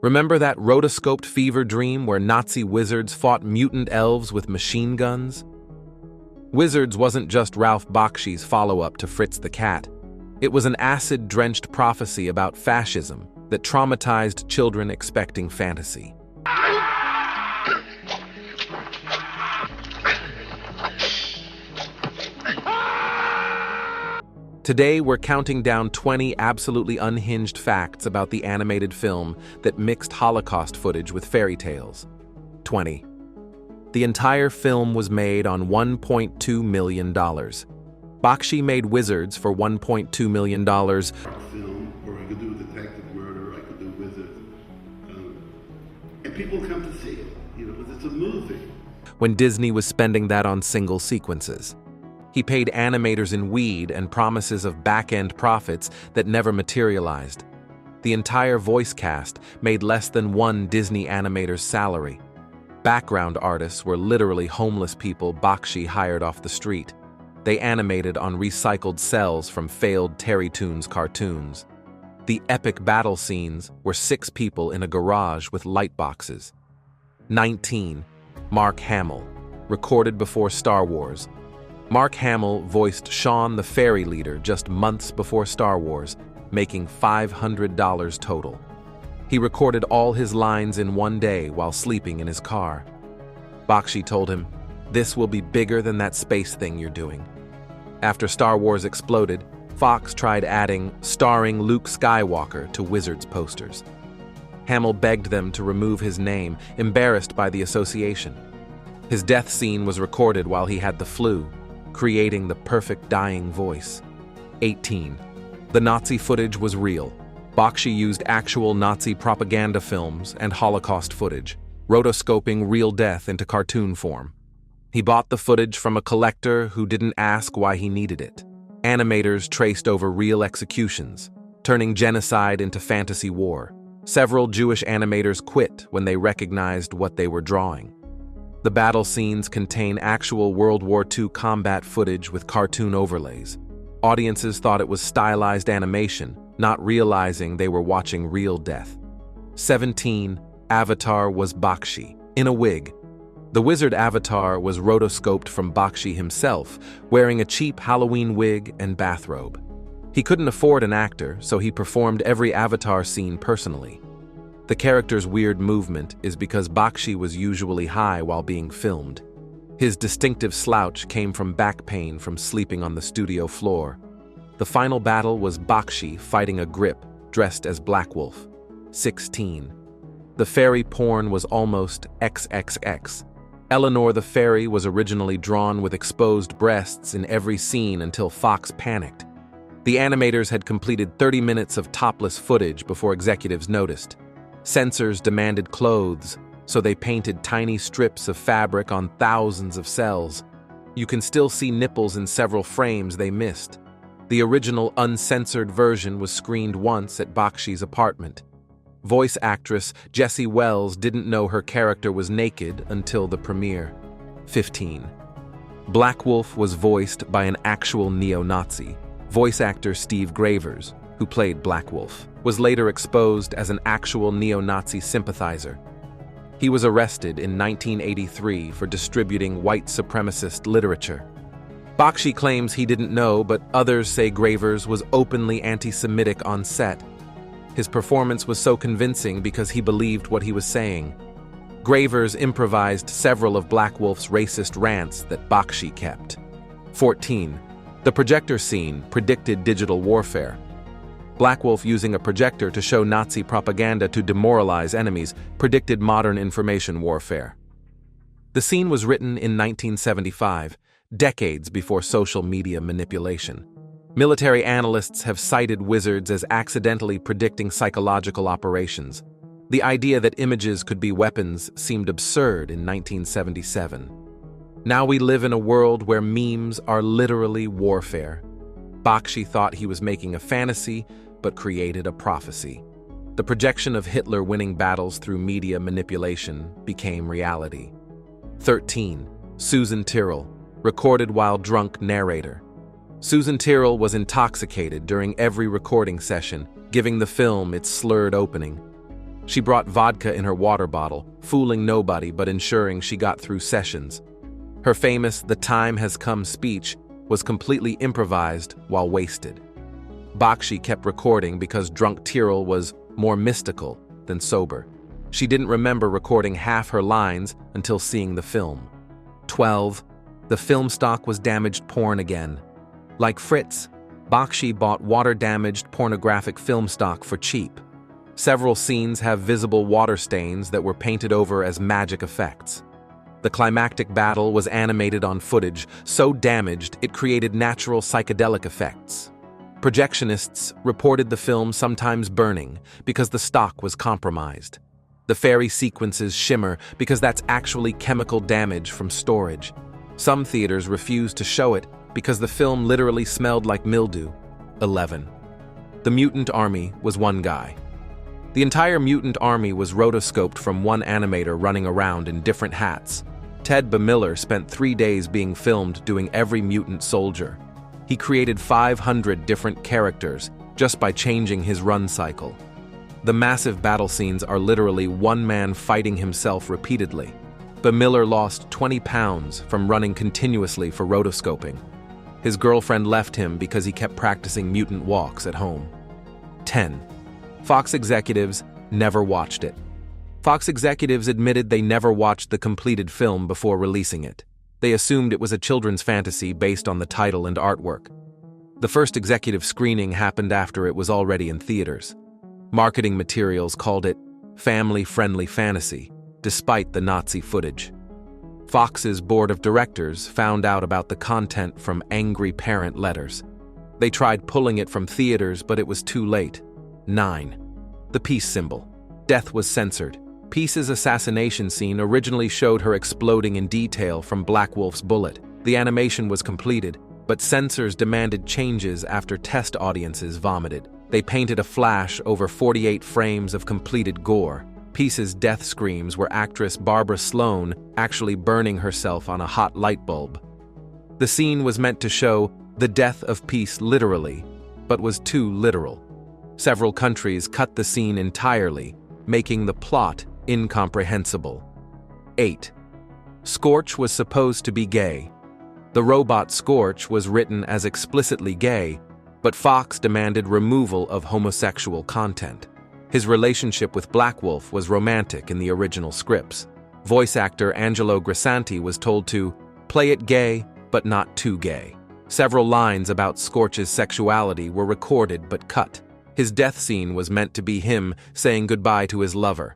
Remember that rotoscoped fever dream where Nazi wizards fought mutant elves with machine guns? Wizards wasn't just Ralph Bakshi's follow-up to Fritz the Cat. It was an acid-drenched prophecy about fascism that traumatized children expecting fantasy. Today, we're counting down 20 absolutely unhinged facts about the animated film that mixed Holocaust footage with fairy tales. 20. The entire film was made on $1.2 million. Bakshi made Wizards for $1.2 million. Film, or I could do detective murder, I could do Wizards. And people come to see it. It's a movie. When Disney was spending that on single sequences. He paid animators in weed and promises of back-end profits that never materialized. The entire voice cast made less than one Disney animator's salary. Background artists were literally homeless people Bakshi hired off the street. They animated on recycled cells from failed Terrytoons cartoons. The epic battle scenes were 6 people in a garage with light boxes. 19. Mark Hamill, recorded before Star Wars. Mark Hamill voiced Sean the Fairy Leader just months before Star Wars, making $500 total. He recorded all his lines in one day while sleeping in his car. Bakshi told him, "This will be bigger than that space thing you're doing." After Star Wars exploded, Fox tried adding "starring Luke Skywalker" to Wizards posters. Hamill begged them to remove his name, embarrassed by the association. His death scene was recorded while he had the flu, creating the perfect dying voice. 18. The Nazi footage was real. Bakshi used actual Nazi propaganda films and Holocaust footage, rotoscoping real death into cartoon form. He bought the footage from a collector who didn't ask why he needed it. Animators traced over real executions, turning genocide into fantasy war. Several Jewish animators quit when they recognized what they were drawing. The battle scenes contain actual World War II combat footage with cartoon overlays. Audiences thought it was stylized animation, not realizing they were watching real death. 17. Avatar was Bakshi, in a wig. The wizard Avatar was rotoscoped from Bakshi himself, wearing a cheap Halloween wig and bathrobe. He couldn't afford an actor, so he performed every Avatar scene personally. The character's weird movement is because Bakshi was usually high while being filmed. His distinctive slouch came from back pain from sleeping on the studio floor. The final battle was Bakshi fighting a grip, dressed as Black Wolf. 16. The fairy porn was almost XXX. Eleanor the fairy was originally drawn with exposed breasts in every scene until Fox panicked. The animators had completed 30 minutes of topless footage before executives noticed. Censors demanded clothes, so they painted tiny strips of fabric on thousands of cells. You can still see nipples in several frames they missed. The original uncensored version was screened once at Bakshi's apartment. Voice actress Jessie Wells didn't know her character was naked until the premiere. 15. Black Wolf was voiced by an actual neo-Nazi. Voice actor Steve Gravers, who played Black Wolf, was later exposed as an actual neo-Nazi sympathizer. He was arrested in 1983 for distributing white supremacist literature. Bakshi claims he didn't know, but others say Gravers was openly anti-Semitic on set. His performance was so convincing because he believed what he was saying. Gravers improvised several of Black Wolf's racist rants that Bakshi kept. 14. The projector scene predicted digital warfare. Black Wolf, using a projector to show Nazi propaganda to demoralize enemies, predicted modern information warfare. The scene was written in 1975, decades before social media manipulation. Military analysts have cited wizards as accidentally predicting psychological operations. The idea that images could be weapons seemed absurd in 1977. Now we live in a world where memes are literally warfare. Bakshi thought he was making a fantasy, but created a prophecy. The projection of Hitler winning battles through media manipulation became reality. 13. Susan Tyrrell, recorded while drunk narrator. Susan Tyrrell was intoxicated during every recording session, giving the film its slurred opening. She brought vodka in her water bottle, fooling nobody but ensuring she got through sessions. Her famous "The time has come" speech was completely improvised while wasted. Bakshi kept recording because drunk Tyrrell was more mystical than sober. She didn't remember recording half her lines until seeing the film. 12. The film stock was damaged porn again. Like Fritz, Bakshi bought water-damaged pornographic film stock for cheap. Several scenes have visible water stains that were painted over as magic effects. The climactic battle was animated on footage so damaged it created natural psychedelic effects. Projectionists reported the film sometimes burning because the stock was compromised. The fairy sequences shimmer because that's actually chemical damage from storage. Some theaters refused to show it because the film literally smelled like mildew. 11. The mutant army was one guy. The entire mutant army was rotoscoped from one animator running around in different hats. Ted Bamiller spent 3 days being filmed doing every mutant soldier. He created 500 different characters just by changing his run cycle. The massive battle scenes are literally one man fighting himself repeatedly. Bamiller lost 20 pounds from running continuously for rotoscoping. His girlfriend left him because he kept practicing mutant walks at home. 10. Fox executives never watched it. Fox executives admitted they never watched the completed film before releasing it. They assumed it was a children's fantasy based on the title and artwork. The first executive screening happened after it was already in theaters. Marketing materials called it family-friendly fantasy, despite the Nazi footage. Fox's board of directors found out about the content from angry parent letters. They tried pulling it from theaters, but it was too late. 9. The peace symbol. Death was censored. Peace's assassination scene originally showed her exploding in detail from Black Wolf's bullet. The animation was completed, but censors demanded changes after test audiences vomited. They painted a flash over 48 frames of completed gore. Peace's death screams were actress Barbara Sloan actually burning herself on a hot light bulb. The scene was meant to show the death of Peace literally, but was too literal. Several countries cut the scene entirely, making the plot incomprehensible. 8. Scorch was supposed to be gay. The robot Scorch was written as explicitly gay, but Fox demanded removal of homosexual content. His relationship with Black Wolf was romantic in the original scripts. Voice actor Angelo Grisanti was told to play it gay, but not too gay. Several lines about Scorch's sexuality were recorded but cut. His death scene was meant to be him saying goodbye to his lover.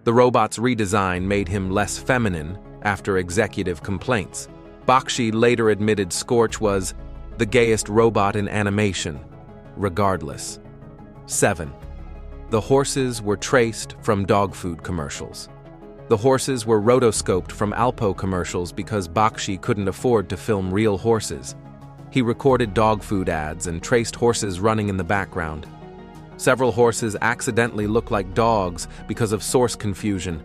The robot's redesign made him less feminine after executive complaints. Bakshi later admitted Scorch was the gayest robot in animation, regardless. 7. The horses were traced from dog food commercials. The horses were rotoscoped from Alpo commercials because Bakshi couldn't afford to film real horses. He recorded dog food ads and traced horses running in the background. Several horses accidentally look like dogs because of source confusion.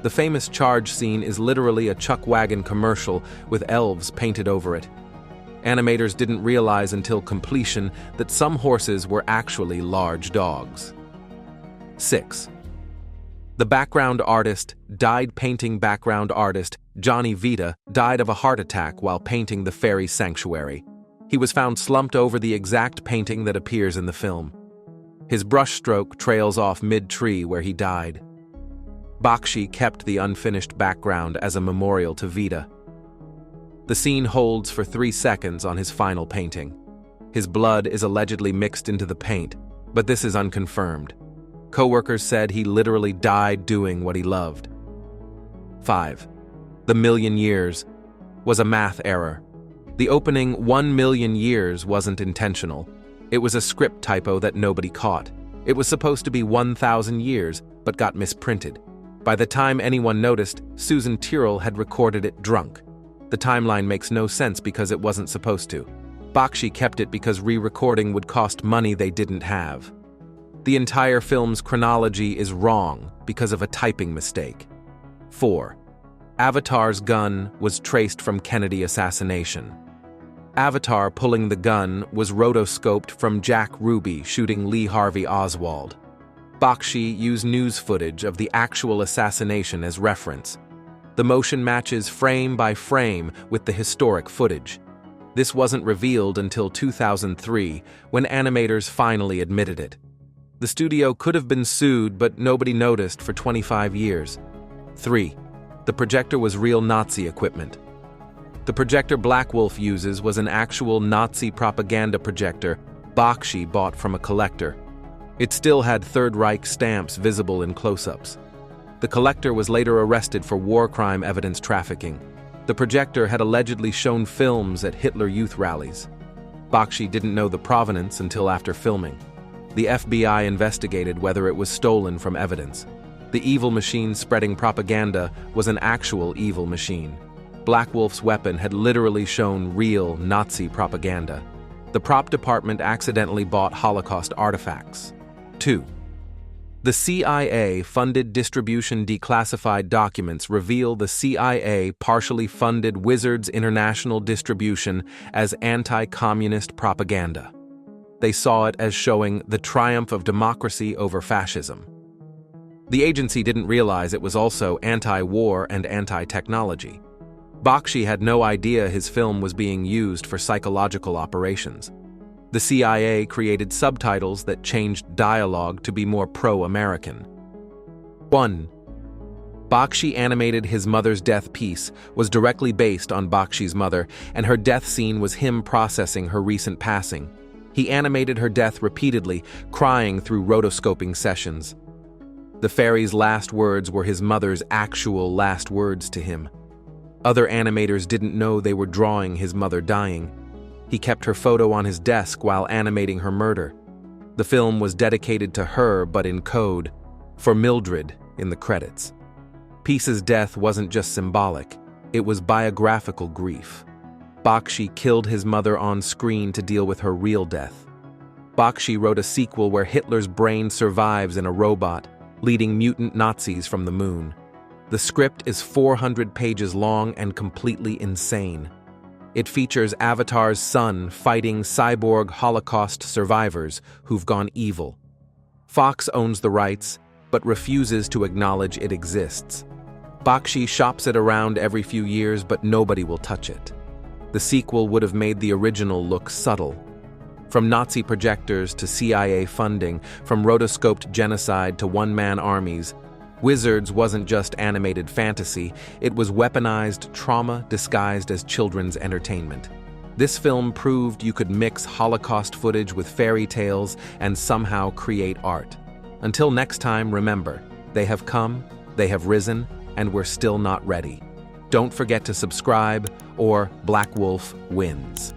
The famous charge scene is literally a chuck wagon commercial with elves painted over it. Animators didn't realize until completion that some horses were actually large dogs. 6. The background artist died painting background artist Johnny Vita died of a heart attack while painting the fairy sanctuary. He was found slumped over the exact painting that appears in the film. His brushstroke trails off mid-tree where he died. Bakshi kept the unfinished background as a memorial to Vita. The scene holds for 3 seconds on his final painting. His blood is allegedly mixed into the paint, but this is unconfirmed. Co-workers said he literally died doing what he loved. 5. The million years was a math error. The opening 1 million years wasn't intentional. It was a script typo that nobody caught. It was supposed to be 1,000 years, but got misprinted. By the time anyone noticed, Susan Tyrrell had recorded it drunk. The timeline makes no sense because it wasn't supposed to. Bakshi kept it because re-recording would cost money they didn't have. The entire film's chronology is wrong because of a typing mistake. 4. Avatar's gun was traced from Kennedy assassination. Avatar pulling the gun was rotoscoped from Jack Ruby shooting Lee Harvey Oswald. Bakshi used news footage of the actual assassination as reference. The motion matches frame by frame with the historic footage. This wasn't revealed until 2003, when animators finally admitted it. The studio could have been sued, but nobody noticed for 25 years. 3. The projector was real Nazi equipment. The projector Black Wolf uses was an actual Nazi propaganda projector Bakshi bought from a collector. It still had Third Reich stamps visible in close-ups. The collector was later arrested for war crime evidence trafficking. The projector had allegedly shown films at Hitler Youth rallies. Bakshi didn't know the provenance until after filming. The FBI investigated whether it was stolen from evidence. The evil machine spreading propaganda was an actual evil machine. Black Wolf's weapon had literally shown real Nazi propaganda. The prop department accidentally bought Holocaust artifacts. 2. The CIA-funded distribution declassified documents reveal the CIA partially funded Wizards International distribution as anti-communist propaganda. They saw it as showing the triumph of democracy over fascism. The agency didn't realize it was also anti-war and anti-technology. Bakshi had no idea his film was being used for psychological operations. The CIA created subtitles that changed dialogue to be more pro-American. 1. Bakshi animated his mother's death piece was directly based on Bakshi's mother, and her death scene was him processing her recent passing. He animated her death repeatedly, crying through rotoscoping sessions. The fairy's last words were his mother's actual last words to him. Other animators didn't know they were drawing his mother dying. He kept her photo on his desk while animating her murder. The film was dedicated to her, but in code, for Mildred in the credits. Peace's death wasn't just symbolic, it was biographical grief. Bakshi killed his mother on screen to deal with her real death. Bakshi wrote a sequel where Hitler's brain survives in a robot, leading mutant Nazis from the moon. The script is 400 pages long and completely insane. It features Avatar's son fighting cyborg Holocaust survivors who've gone evil. Fox owns the rights, but refuses to acknowledge it exists. Bakshi shops it around every few years, but nobody will touch it. The sequel would have made the original look subtle. From Nazi projectors to CIA funding, from rotoscoped genocide to one-man armies, Wizards wasn't just animated fantasy, it was weaponized trauma disguised as children's entertainment. This film proved you could mix Holocaust footage with fairy tales and somehow create art. Until next time, remember, they have come, they have risen, and we're still not ready. Don't forget to subscribe, or Black Wolf wins.